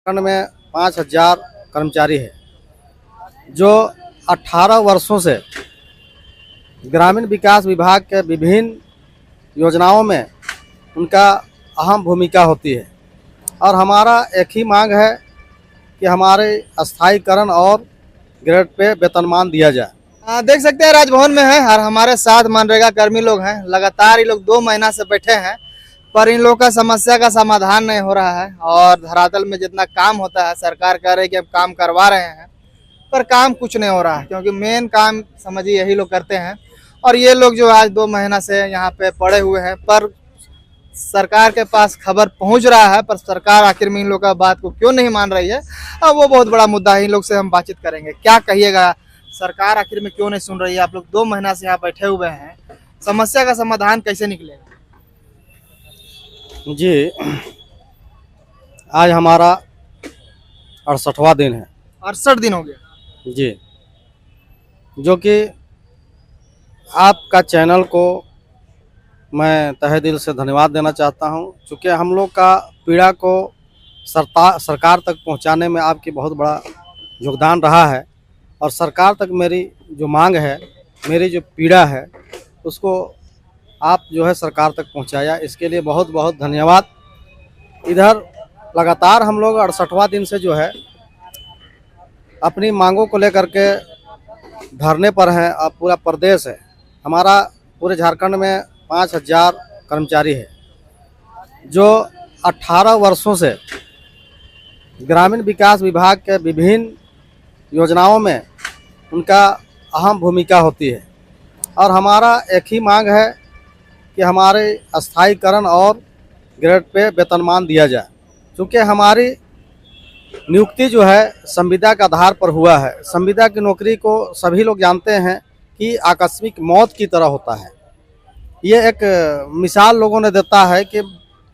खंड में 5,000 कर्मचारी है जो 18 वर्षों से ग्रामीण विकास विभाग के विभिन्न योजनाओं में उनका अहम भूमिका होती है और हमारा एक ही मांग है कि हमारे स्थायीकरण और ग्रेड पे वेतनमान दिया जाए। देख सकते हैं राजभवन में है और हमारे साथ मनरेगा कर्मी लोग हैं। लगातार ये लोग 2 महीना से बैठे हैं पर इन लोगों का समस्या का समाधान नहीं हो रहा है और धरातल में जितना काम होता है सरकार कह रही है कि अब काम करवा रहे हैं पर काम कुछ नहीं हो रहा है, क्योंकि मेन काम समझिए यही लोग करते हैं। और ये लोग जो आज 2 महीना से यहाँ पे पड़े हुए हैं पर सरकार के पास खबर पहुंच रहा है पर सरकार आखिर में इन लोग का बात को क्यों नहीं मान रही है, अब वो बहुत बड़ा मुद्दा है। इन लोग से हम बातचीत करेंगे। क्या कहिएगा, सरकार आखिर में क्यों नहीं सुन रही है? आप लोग 2 महीना से यहाँ बैठे हुए हैं, समस्या का समाधान कैसे निकलेगा? जी, आज हमारा 68वां दिन है। 68 दिन हो गया जी, जो कि आपका चैनल को मैं तहे दिल से धन्यवाद देना चाहता हूं, चूँकि हम लोग का पीड़ा को सरकार तक पहुंचाने में आपकी बहुत बड़ा योगदान रहा है और सरकार तक मेरी जो मांग है, मेरी जो पीड़ा है, उसको आप जो है सरकार तक पहुंचाया, इसके लिए बहुत बहुत धन्यवाद। इधर लगातार हम लोग 68वां दिन से जो है अपनी मांगों को लेकर के धरने पर हैं। अब पूरा प्रदेश है, हमारा पूरे झारखंड में 5,000 कर्मचारी है जो 18 वर्षों से ग्रामीण विकास विभाग के विभिन्न योजनाओं में उनका अहम भूमिका होती है और हमारा एक ही मांग है कि हमारे स्थायीकरण और ग्रेड पे वेतनमान दिया जाए। क्योंकि हमारी नियुक्ति जो है संविदा के आधार पर हुआ है। संविदा की नौकरी को सभी लोग जानते हैं कि आकस्मिक मौत की तरह होता है। ये एक मिसाल लोगों ने देता है कि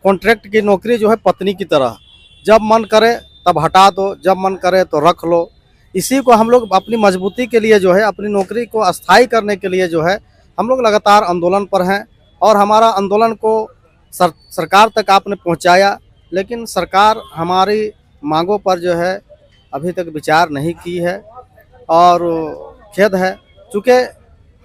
कॉन्ट्रैक्ट की नौकरी जो है पत्नी की तरह, जब मन करे तब हटा दो, जब मन करे तो रख लो। इसी को हम लोग अपनी मजबूती के लिए जो है, अपनी नौकरी को अस्थायी करने के लिए जो है हम लोग लगातार आंदोलन पर हैं और हमारा आंदोलन को सरकार तक आपने पहुंचाया, लेकिन सरकार हमारी मांगों पर जो है अभी तक विचार नहीं की है और खेद है। चूँकि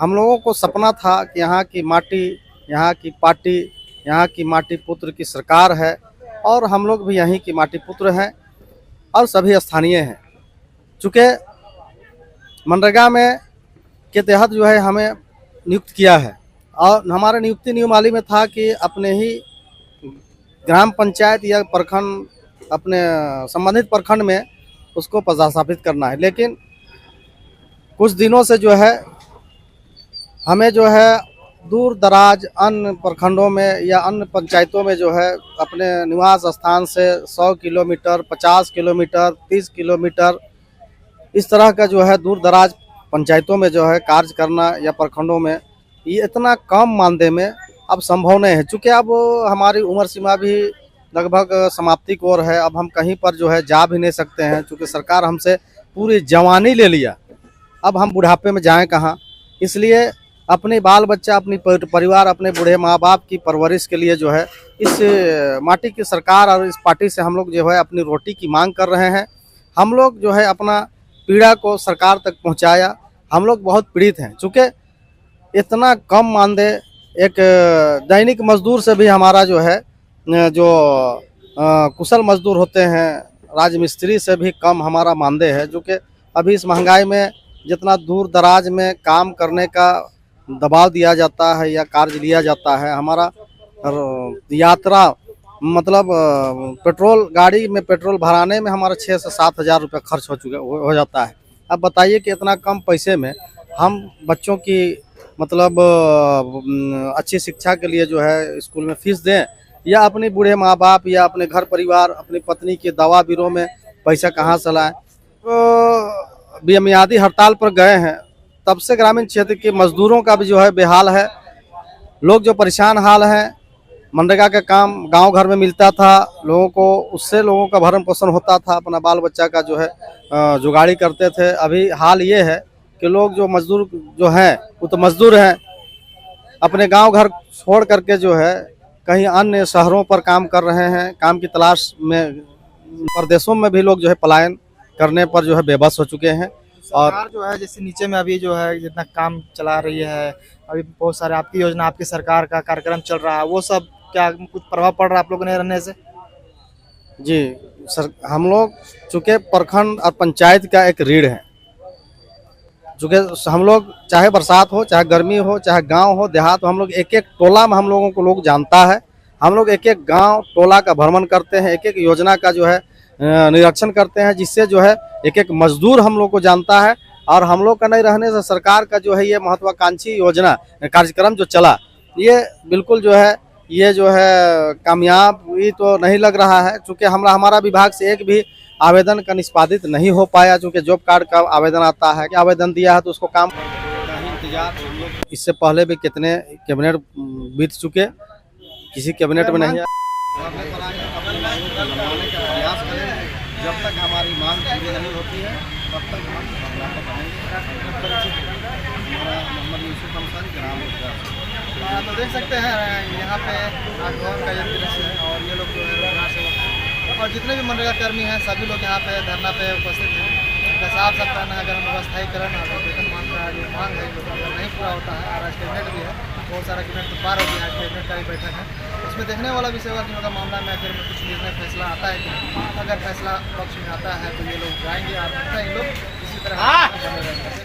हम लोगों को सपना था कि यहाँ की माटी, यहाँ की पार्टी, यहाँ की माटी पुत्र की सरकार है और हम लोग भी यहीं की माटी पुत्र हैं और सभी स्थानीय हैं। चूँकि मनरेगा में के तहत जो है हमें नियुक्त किया है और हमारा नियुक्ति नियमावली में था कि अपने ही ग्राम पंचायत या प्रखंड, अपने संबंधित प्रखंड में उसको पदस्थापित करना है। लेकिन कुछ दिनों से जो है हमें जो है दूर दराज अन्य प्रखंडों में या अन्य पंचायतों में जो है अपने निवास स्थान से 100 किलोमीटर, 50 किलोमीटर, 30 किलोमीटर इस तरह का जो है दूर दराज पंचायतों में जो है कार्य करना या प्रखंडों में, ये इतना कम मानदेय में अब संभव नहीं है। चूँकि अब हमारी उम्र सीमा भी लगभग समाप्ति की ओर है, अब हम कहीं पर जो है जा भी नहीं सकते हैं। चूँकि सरकार हमसे पूरी जवानी ले लिया, अब हम बुढ़ापे में जाएं कहाँ। इसलिए अपने बाल बच्चा, अपनी परिवार, अपने बूढ़े माँ बाप की परवरिश के लिए जो है इस माटी की सरकार और इस पार्टी से हम लोग जो है अपनी रोटी की मांग कर रहे हैं। हम लोग जो है अपना पीड़ा को सरकार तक पहुंचाया, हम लोग बहुत पीड़ित हैं। चूँकि इतना कम मानदेय एक दैनिक मजदूर से भी हमारा जो है जो कुशल मजदूर होते हैं, राजमिस्त्री से भी कम हमारा मानदेय है। जो कि अभी इस महंगाई में जितना दूर दराज में काम करने का दबाव दिया जाता है या कार्य लिया जाता है, हमारा यात्रा मतलब पेट्रोल गाड़ी में पेट्रोल भराने में हमारा 6 से 7 हज़ार रुपये खर्च हो जाता है। अब बताइए कि इतना कम पैसे में हम बच्चों की मतलब अच्छी शिक्षा के लिए जो है स्कूल में फीस दें या अपने बूढ़े माँ बाप या अपने घर परिवार, अपनी पत्नी के दवा बीरों में पैसा कहाँ से लाएँ। तो बेमियादी हड़ताल पर गए हैं, तब से ग्रामीण क्षेत्र के मजदूरों का भी जो है बेहाल है। लोग जो परेशान हाल हैं, मनरेगा का काम गांव घर में मिलता था लोगों को, उससे लोगों का भरण पोषण होता था, अपना बाल बच्चा का जो है जुगाड़ी करते थे। अभी हाल ये है कि लोग जो मजदूर जो हैं वो तो मजदूर हैं, अपने गांव घर छोड़ करके जो है कहीं अन्य शहरों पर काम कर रहे हैं, काम की तलाश में प्रदेशों में भी लोग जो है पलायन करने पर जो है बेबस हो चुके हैं। और सरकार जो है जैसे नीचे में अभी जो है जितना काम चला रही है, अभी बहुत सारे आपकी योजना, आपकी सरकार का कार्यक्रम चल रहा है, वो सब क्या कुछ प्रभाव पड़ रहा है आप लोगों ने रहने से? जी सर, हम लोग चूँकि प्रखंड और पंचायत का एक रीढ़ है, चूँकि हम लोग चाहे बरसात हो, चाहे गर्मी हो, चाहे गांव हो, देहात हो, हम लोग एक एक टोला में हम लोगों को लोग जानता है। हम लोग एक एक गांव टोला का भ्रमण करते हैं, एक एक योजना का जो है निरीक्षण करते हैं, जिससे जो है एक एक मजदूर हम लोग को जानता है। और हम लोग का नहीं रहने से सरकार का जो है ये महत्वाकांक्षी योजना कार्यक्रम जो चला, ये बिल्कुल जो है ये जो है कामयाब ये तो नहीं लग रहा है, चूँकि हमारा विभाग से एक भी आवेदन का निष्पादित नहीं हो पाया। चूँकि जॉब कार्ड का आवेदन आता है कि आवेदन दिया है तो उसको काम का ही इंतजार हम लोग। इससे पहले भी कितने कैबिनेट बीत चुके, किसी कैबिनेट में नहीं आया। प्रयास करेंगे, जब तक हमारी मांग पूरी नहीं होती है तब तक हम धरना पर रहेंगे। हमारा मोहम्मद यूसुफ अंसारी, ग्राम रोजगार। तो देख सकते हैं यहाँ पे राजभवन का ये दृश्य है और ये लोग जो है रोजगार सेवक हैं और जितने भी मनरेगा कर्मी हैं सभी लोग यहाँ पे धरना पे उपस्थित हैं। इनका साफ साफ कहना है, अगर हम अस्थायीकरण और वेतनमान का जो मांग है जो अगर नहीं पूरा होता है, और आज कैबिनेट भी है, बहुत सारा कैबिनेट तो पार हो गया है, कैबिनेट का भी बैठक है, उसमें देखने वाला विषय होगा कि उनका मामला में आखिर में कुछ निर्णय फैसला आता है कि नहीं। अगर फैसला पक्ष में आता है तो ये लोग जाएंगे और ये लोग इसी तरह बने रहेंगे।